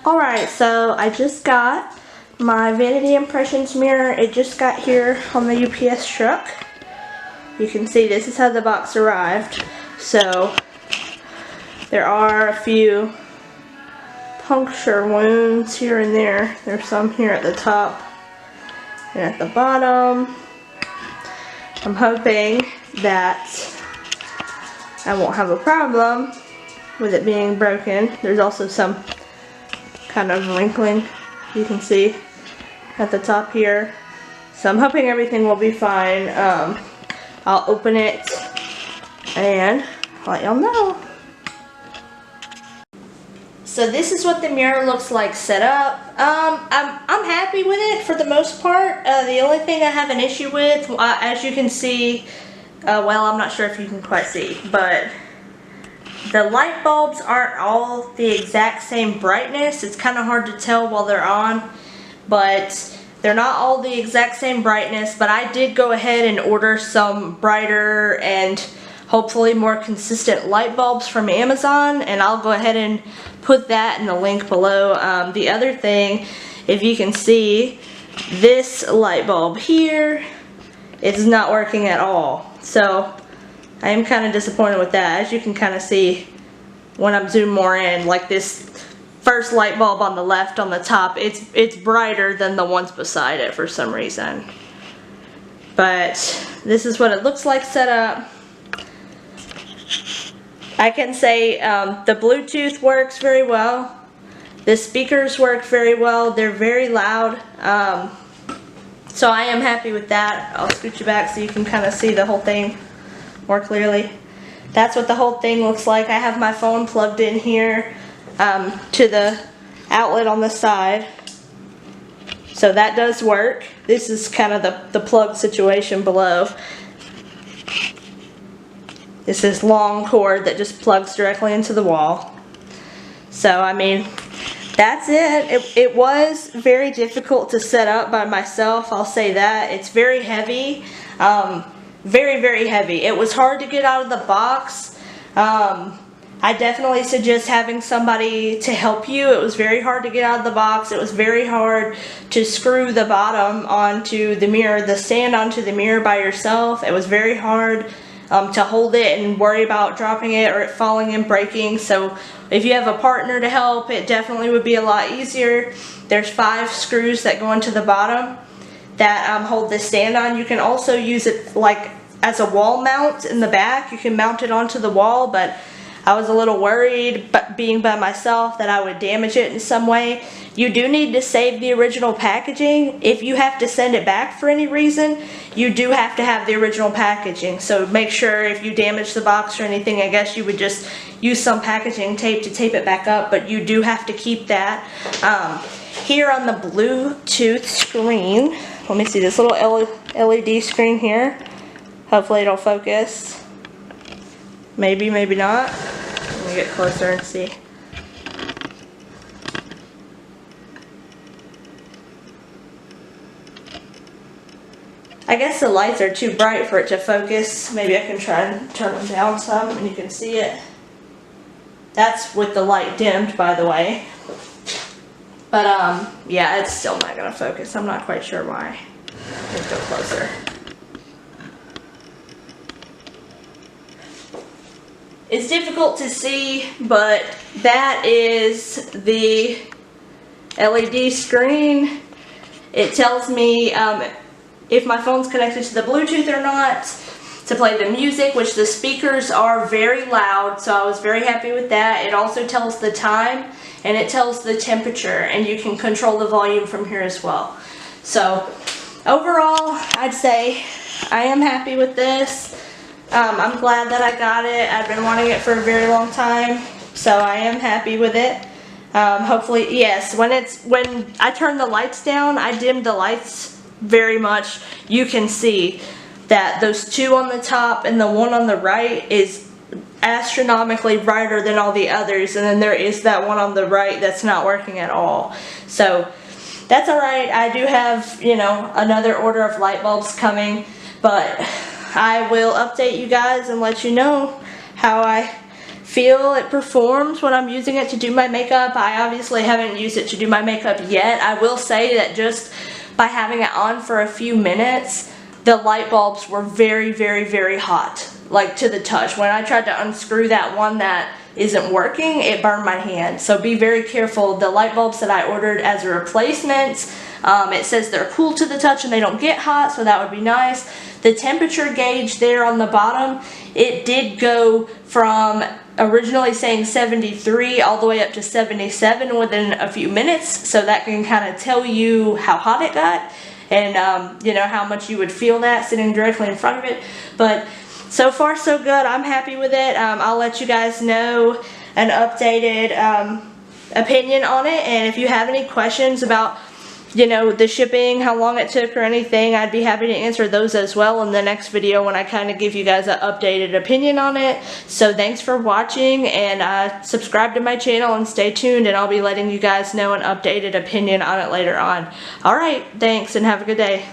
Alright, so I just got my Vanity Impressions mirror. It just got here on the UPS truck. You can see this is how the box arrived. So there are a few puncture wounds here and there. There's some here at the top and at the bottom. I'm hoping that I won't have a problem with it being broken. There's also some kind of wrinkling you can see at the top here. So I'm hoping everything will be fine. I'll open it and let y'all know. So this is what the mirror looks like set up. I'm happy with it for the most part. The only thing I have an issue with, as you can see, well, I'm not sure if you can quite see, but the light bulbs aren't all the exact same brightness. It's kind of hard to tell while they're on, but they're not all the exact same brightness. But I did go ahead and order some brighter and hopefully more consistent light bulbs from Amazon, and I'll go ahead and put that in the link below. The other thing, if you can see, this light bulb here is not working at all. So I am kind of disappointed with that. As you can kind of see when I'm zoomed more in, like this first light bulb on the left on the top, it's brighter than the ones beside it for some reason. But this is what it looks like set up. I can say the Bluetooth works very well. The speakers work very well. They're very loud. So I am happy with that. I'll scoot you back so you can kind of see the whole thing more clearly. That's what the whole thing looks like. I have my phone plugged in here to the outlet on the side. So that does work. This is kind of the plug situation below. This is long cord that just plugs directly into the wall. So I mean, that's it. It was very difficult to set up by myself, I'll say that. It's very heavy. Very, very heavy. It was hard to get out of the box. I definitely suggest having somebody to help you. It was very hard to get out of the box. It was very hard to screw the bottom onto the mirror, the stand onto the mirror by yourself. It was very hard to hold it and worry about dropping it or it falling and breaking. So if you have a partner to help, it definitely would be a lot easier. There's 5 screws that go into the bottom that hold the stand on. You can also use it like as a wall mount in the back. You can mount it onto the wall, but I was a little worried, but being by myself, that I would damage it in some way. You do need to save the original packaging. If you have to send it back for any reason, you do have to have the original packaging. So make sure if you damage the box or anything, I guess you would just use some packaging tape to tape it back up, but you do have to keep that. Here on the Bluetooth screen, let me see this little LED screen here. Hopefully it'll focus. Maybe, maybe not. Let me get closer and see. I guess the lights are too bright for it to focus. Maybe I can try and turn them down some and you can see it. That's with the light dimmed, by the way. But yeah, it's still not gonna focus. I'm not quite sure why. Let's go closer. It's difficult to see, but that is the LED screen. It tells me if my phone's connected to the Bluetooth or not, to play the music, which the speakers are very loud, so I was very happy with that. It also tells the time, and it tells the temperature, and you can control the volume from here as well. So overall, I'd say I am happy with this. I'm glad that I got it. I've been wanting it for a very long time, so I am happy with it. Hopefully, yes, when I turn the lights down, I dimmed the lights very much. You can see that those 2 on the top and the 1 on the right is astronomically brighter than all the others, and then there is that 1 on the right that's not working at all. So that's alright. I do have, you know, another order of light bulbs coming, but I will update you guys and let you know how I feel it performs when I'm using it to do my makeup. I obviously haven't used it to do my makeup yet. I will say that just by having it on for a few minutes, the light bulbs were very, very, very hot, like to the touch. When I tried to unscrew that one that isn't working, it burned my hand. So be very careful. The light bulbs that I ordered as a replacement, it says they're cool to the touch and they don't get hot, so that would be nice. The temperature gauge there on the bottom, it did go from originally saying 73 all the way up to 77 within a few minutes, so that can kind of tell you how hot it got and you know, how much you would feel that sitting directly in front of it. But so far so good. I'm happy with it. I'll let you guys know an updated opinion on it, and if you have any questions about, you know, the shipping, how long it took or anything, I'd be happy to answer those as well in the next video when I kind of give you guys an updated opinion on it. So thanks for watching, and subscribe to my channel and stay tuned, and I'll be letting you guys know an updated opinion on it later on. Alright, thanks and have a good day.